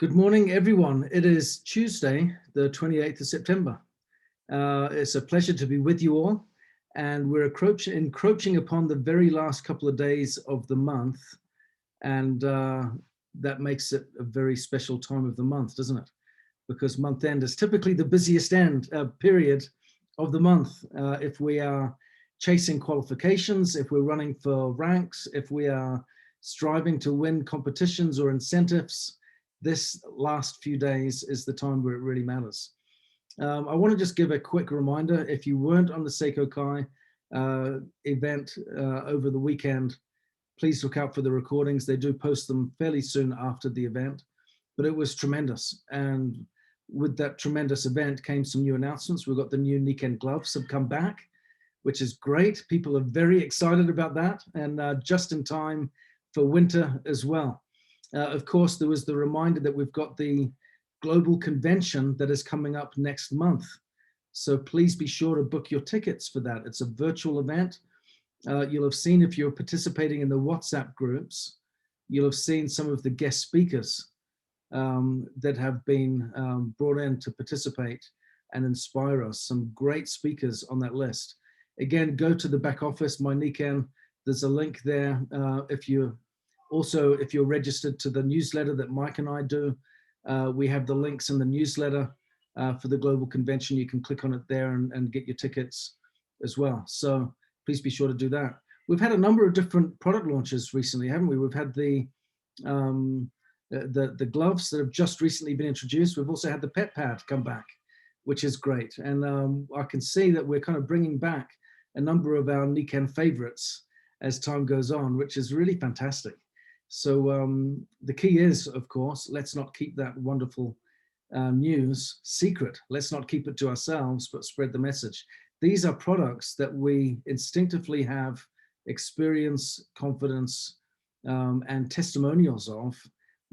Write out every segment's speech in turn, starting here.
Good morning, everyone. It is Tuesday, the 28th of September. It's a pleasure to be with you all, and we're encroaching upon the very last couple of days of the month, and that makes it a very special time of the month, doesn't it? Because month end is typically the busiest period of the month. If we are chasing qualifications, if we're running for ranks, if we are striving to win competitions or incentives, this last few days is the time where it really matters. I want to just give a quick reminder, if you weren't on the Seiko Kai event over the weekend, please look out for the recordings. They do post them fairly soon after the event, but it was tremendous. And with that tremendous event came some new announcements. We've got the new Niken gloves have come back, which is great. People are very excited about that, and just in time for winter as well. Of course, there was the reminder that we've got the global convention that is coming up next month. So please be sure to book your tickets for that. It's a virtual event. You'll have seen, if you're participating in the WhatsApp groups, you'll have seen some of the guest speakers that have been brought in to participate and inspire us. Some great speakers on that list. Again, go to the back office, My Niken. There's a link there. If you're registered to the newsletter that Mike and I do, we have the links in the newsletter for the global convention. You can click on it there and get your tickets as well. So please be sure to do that. We've had a number of different product launches recently, haven't we? We've had the gloves that have just recently been introduced. We've also had the pet pad come back, which is great. And I can see that we're kind of bringing back a number of our Niken favorites as time goes on, which is really fantastic. So the key is, of course, let's not keep that wonderful news secret. Let's not keep it to ourselves, but spread the message. These are products that we instinctively have experience, confidence, and testimonials of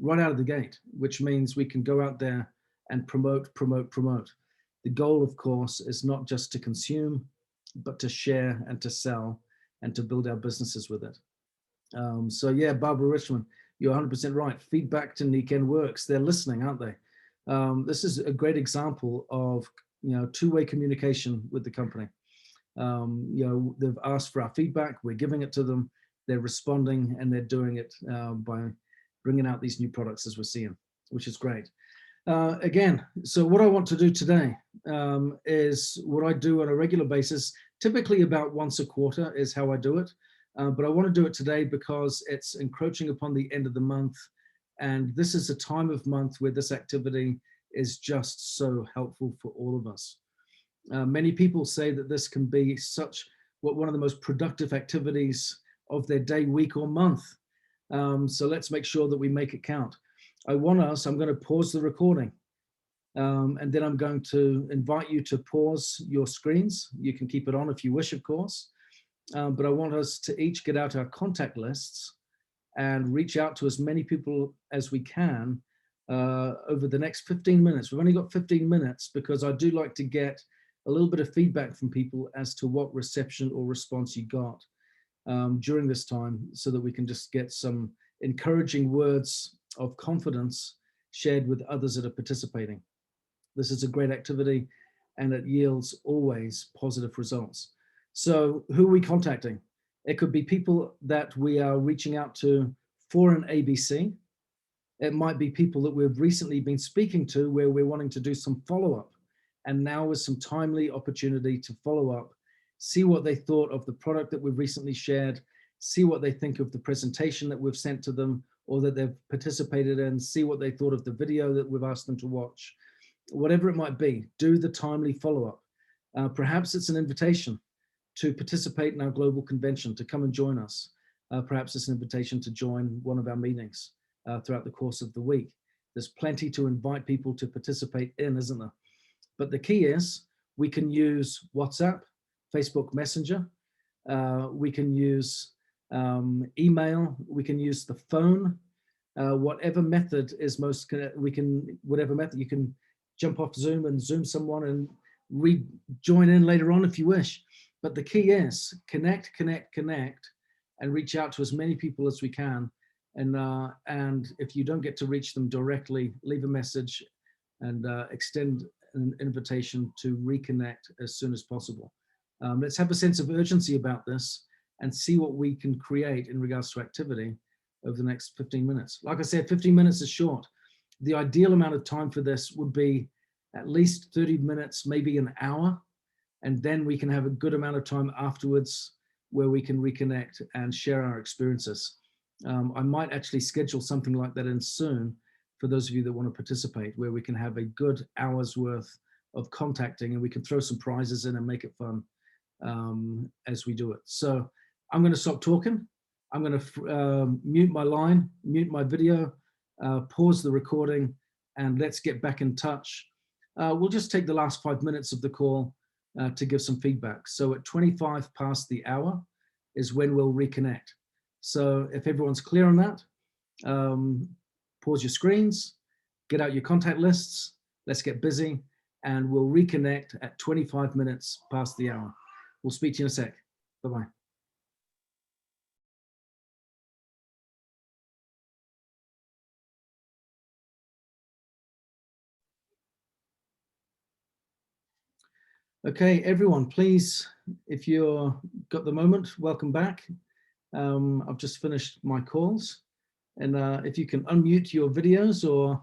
right out of the gate, which means we can go out there and promote. The goal, of course, is not just to consume, but to share and to sell and to build our businesses with it. So yeah, Barbara Richmond, you're 100% right. Feedback to Niken works. They're listening, aren't they? This is a great example of two-way communication with the company. They've asked for our feedback. We're giving it to them. They're responding, and they're doing it by bringing out these new products as we're seeing, which is great. Again, so what I want to do today is what I do on a regular basis, typically about once a quarter is how I do it. But I want to do it today because it's encroaching upon the end of the month. And this is a time of month where this activity is just so helpful for all of us. Many people say that this can be one of the most productive activities of their day, week, or month. So let's make sure that we make it count. I'm going to pause the recording. And then I'm going to invite you to pause your screens. You can keep it on if you wish, of course. But I want us to each get out our contact lists and reach out to as many people as we can over the next 15 minutes. We've only got 15 minutes because I do like to get a little bit of feedback from people as to what reception or response you got during this time, so that we can just get some encouraging words of confidence shared with others that are participating. This is a great activity and it yields always positive results. So who are we contacting? It could be people that we are reaching out to for an ABC. It might be people that we've recently been speaking to where we're wanting to do some follow-up. And now is some timely opportunity to follow up, see what they thought of the product that we've recently shared, see what they think of the presentation that we've sent to them or that they've participated in, see what they thought of the video that we've asked them to watch. Whatever it might be, do the timely follow-up. Perhaps it's an invitation to participate in our global convention, to come and join us. Perhaps it's an invitation to join one of our meetings throughout the course of the week. There's plenty to invite people to participate in, isn't there? But the key is we can use WhatsApp, Facebook Messenger, we can use email, we can use the phone, whatever method is most, whatever method, you can jump off Zoom and Zoom someone and join in later on if you wish. But the key is connect, and reach out to as many people as we can And if you don't get to reach them directly, leave a message and extend an invitation to reconnect as soon as possible. Let's have a sense of urgency about this and see what we can create in regards to activity over the next 15 minutes. Like I said, 15 minutes is short. The ideal amount of time for this would be at least 30 minutes, maybe an hour, and then we can have a good amount of time afterwards where we can reconnect and share our experiences. I might actually schedule something like that in soon for those of you that want to participate, where we can have a good hour's worth of contacting and we can throw some prizes in and make it fun as we do it. So I'm going to stop talking. I'm going to mute my line, mute my video, pause the recording, and let's get back in touch. We'll just take the last 5 minutes of the call to give some feedback. So at 25 past the hour is when we'll reconnect. So if everyone's clear on that, pause your screens, get out your contact lists, let's get busy, and we'll reconnect at 25 minutes past the hour. We'll speak to you in a sec. Bye-bye. Okay, everyone, please, if you've got the moment, welcome back. I've just finished my calls, and if you can unmute your videos or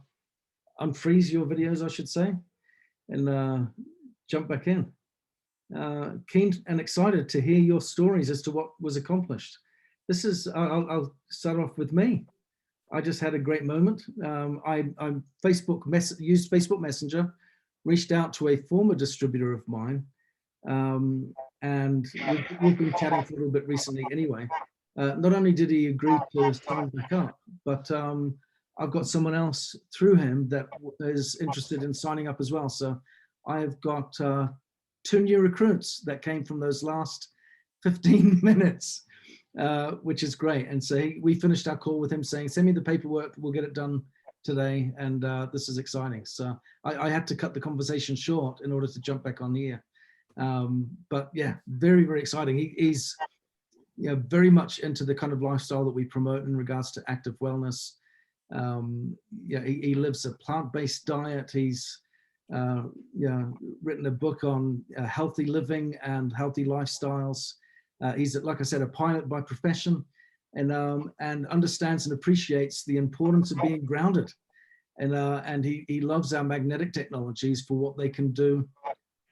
unfreeze your videos, I should say, and jump back in. Keen and excited to hear your stories as to what was accomplished. This is, I'll start off with me. I just had a great moment. I used Facebook Messenger, reached out to a former distributor of mine, and we've been chatting for a little bit recently anyway. Not only did he agree to sign back up, but I've got someone else through him that is interested in signing up as well. So I've got 2 new recruits that came from those last 15 minutes, which is great. And so we finished our call with him saying, send me the paperwork, we'll get it done today. And this is exciting. So I had to cut the conversation short in order to jump back on the air. But yeah, very, very exciting. He's very much into the kind of lifestyle that we promote in regards to active wellness. He lives a plant-based diet. He's written a book on healthy living and healthy lifestyles. He's, like I said, a pilot by profession, and understands and appreciates the importance of being grounded. And he loves our magnetic technologies for what they can do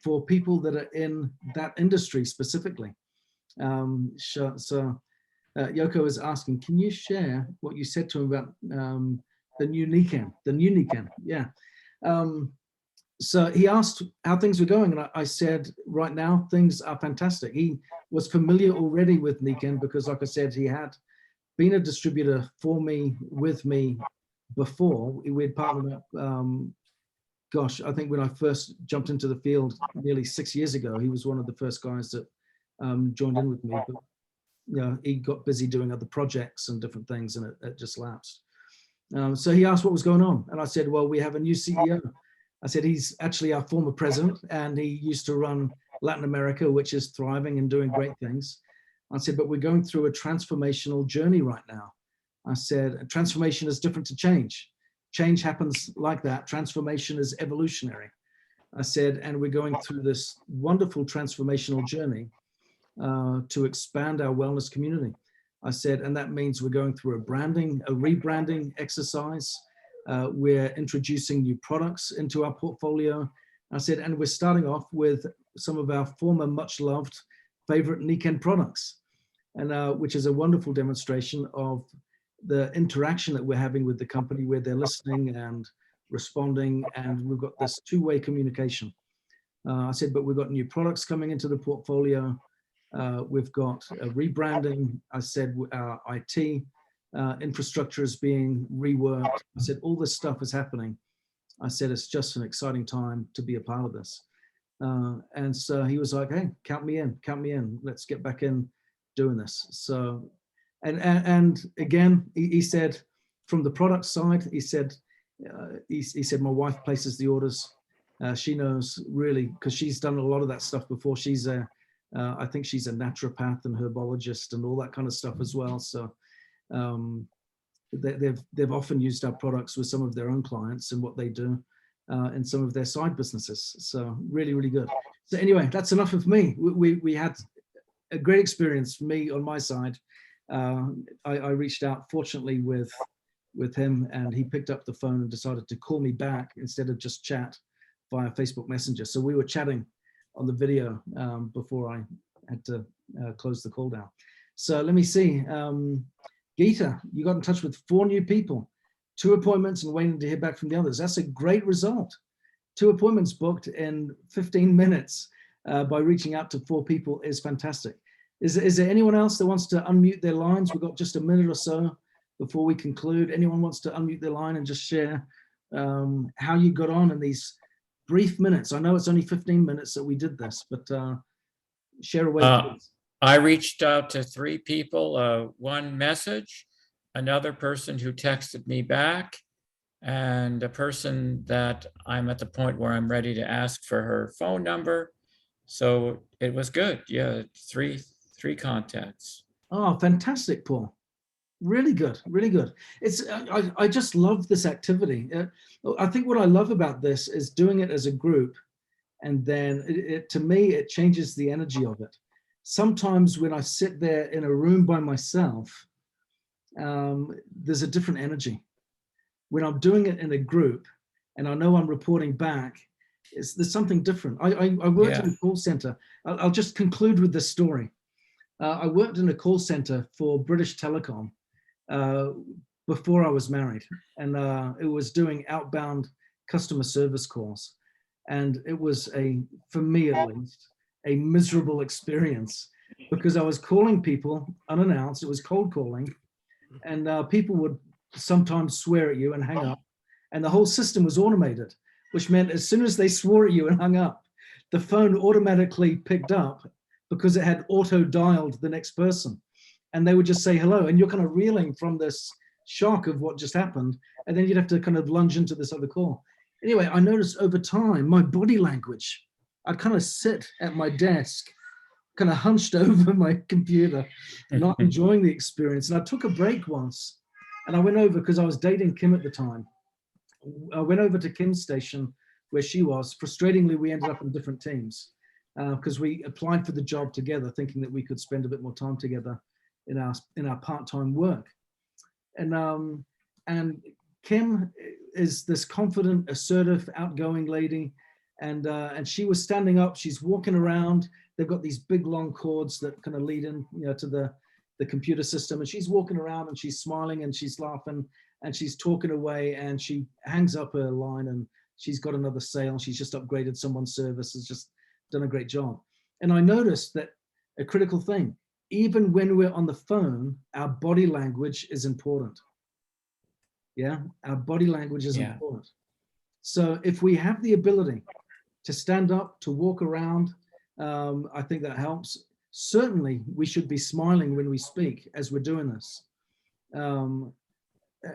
for people that are in that industry specifically. So Yoko is asking, can you share what you said to him about the new Niken? Yeah. So he asked how things were going, and I said, right now, things are fantastic. He was familiar already with Niken because, like I said, he had been a distributor for me, with me before. We'd partnered up, gosh, I think when I first jumped into the field nearly 6 years ago, he was one of the first guys that joined in with me. But he got busy doing other projects and different things, and it just lapsed. So he asked what was going on, and I said, well, we have a new CEO. I said, he's actually our former president, and he used to run Latin America, which is thriving and doing great things. I said, but we're going through a transformational journey right now. I said, transformation is different to change. Change happens like that. Transformation is evolutionary. I said, and we're going through this wonderful transformational journey to expand our wellness community. I said, and that means we're going through a rebranding exercise. We're introducing new products into our portfolio. I said, and we're starting off with some of our former much loved favorite Niken products, and which is a wonderful demonstration of the interaction that we're having with the company, where they're listening and responding, and we've got this two-way communication. I said, but we've got new products coming into the portfolio. We've got a rebranding. I said our IT infrastructure is being reworked. I said, all this stuff is happening. I said, it's just an exciting time to be a part of this. And so he was like, hey, count me in. Let's get back in doing this. So, and again, he said, from the product side, he said, my wife places the orders. She knows really, because she's done a lot of that stuff before. She's I think she's a naturopath and herbologist and all that kind of stuff as well. So they've often used our products with some of their own clients and what they do in some of their side businesses. So really, really good. So anyway, that's enough of me. We had a great experience for me on my side. I reached out, fortunately, with him, and he picked up the phone and decided to call me back instead of just chat via Facebook Messenger. So we were chatting on the video before I had to close the call down. So let me see. Geeta, you got in touch with 4 new people, 2 appointments and waiting to hear back from the others. That's a great result. 2 appointments booked in 15 minutes by reaching out to 4 people is fantastic. Is there anyone else that wants to unmute their lines? We've got just a minute or so before we conclude. Anyone wants to unmute their line and just share how you got on in these brief minutes? I know it's only 15 minutes that we did this, but share away, please. I reached out to 3 people, 1 message, another person who texted me back, and a person that I'm at the point where I'm ready to ask for her phone number. So it was good. Yeah, 3 contacts. Oh, fantastic, Paul. Really good, really good. It's I just love this activity. I think what I love about this is doing it as a group, and then to me, it changes the energy of it. Sometimes when I sit there in a room by myself, there's a different energy. When I'm doing it in a group and I know I'm reporting back, there's something different. I worked in a call center. I'll just conclude with this story. I worked in a call center for British Telecom before I was married, and it was doing outbound customer service calls. And it was for me at least, a miserable experience because I was calling people unannounced. It was cold calling, and people would sometimes swear at you and hang up. And the whole system was automated, which meant as soon as they swore at you and hung up, the phone automatically picked up because it had auto-dialed the next person. And they would just say hello. And you're kind of reeling from this shock of what just happened. And then you'd have to kind of lunge into this other call. Anyway, I noticed over time, my body language, I'd kind of sit at my desk, kind of hunched over my computer, not enjoying the experience. And I took a break once, and I went over, because I was dating Kim at the time. I went over to Kim's station where she was. Frustratingly, we ended up in different teams because we applied for the job together, thinking that we could spend a bit more time together in our part-time work. And Kim is this confident, assertive, outgoing lady, and she was standing up. She's walking around. They've got these big long cords that kind of lead in, to the computer system, and she's walking around and she's smiling and she's laughing and she's talking away, and she hangs up her line and she's got another sale. She's just upgraded someone's service, has just done a great job. And I noticed that a critical thing, even when we're on the phone, our body language is important. Yeah, our body language is important. So if we have the ability to stand up, to walk around, I think that helps. Certainly, we should be smiling when we speak as we're doing this.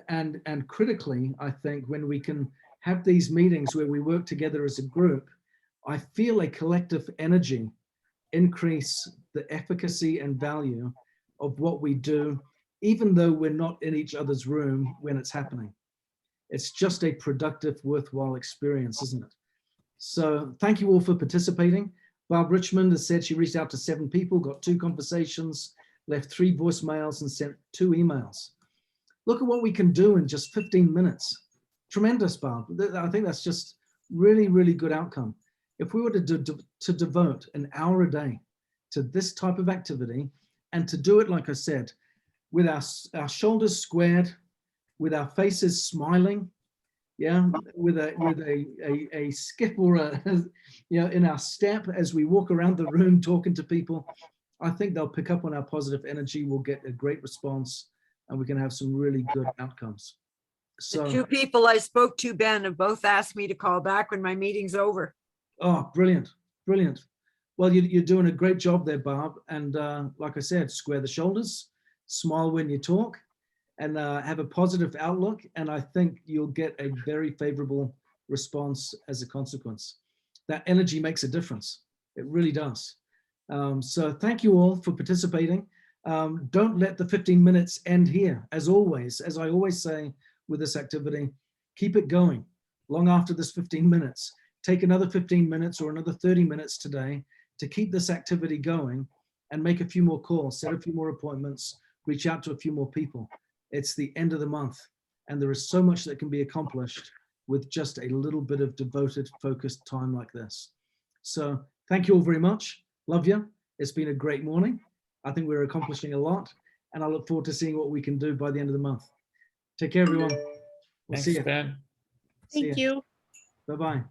And critically, I think when we can have these meetings where we work together as a group, I feel a collective energy increase the efficacy and value of what we do, even though we're not in each other's room when it's happening. It's just a productive, worthwhile experience, isn't it? So thank you all for participating. Barb Richmond has said she reached out to 7 people, got 2 conversations, left 3 voicemails and sent 2 emails. Look at what we can do in just 15 minutes. Tremendous, Barb. I think that's just really, really good outcome. If we were to devote an hour a day to this type of activity, and to do it, like I said, with our shoulders squared, with our faces smiling, with a skip or a, in our step as we walk around the room talking to people, I think they'll pick up on our positive energy. We'll get a great response, and we can have some really good outcomes. So the 2 people I spoke to, Ben, have both asked me to call back when my meeting's over. Oh, brilliant, brilliant. Well, you're doing a great job there, Barb. And like I said, square the shoulders, smile when you talk, and have a positive outlook. And I think you'll get a very favorable response as a consequence. That energy makes a difference. It really does. So thank you all for participating. Don't let the 15 minutes end here. As always, as I always say with this activity, keep it going long after this 15 minutes. Take another 15 minutes or another 30 minutes today to keep this activity going and make a few more calls, set a few more appointments, reach out to a few more people. It's the end of the month, and there is so much that can be accomplished with just a little bit of devoted, focused time like this. So thank you all very much. Love you. It's been a great morning. I think we're accomplishing a lot, and I look forward to seeing what we can do by the end of the month. Take care, everyone. We'll see Thanks, you. Ben. See Thank ya. you. Bye-bye.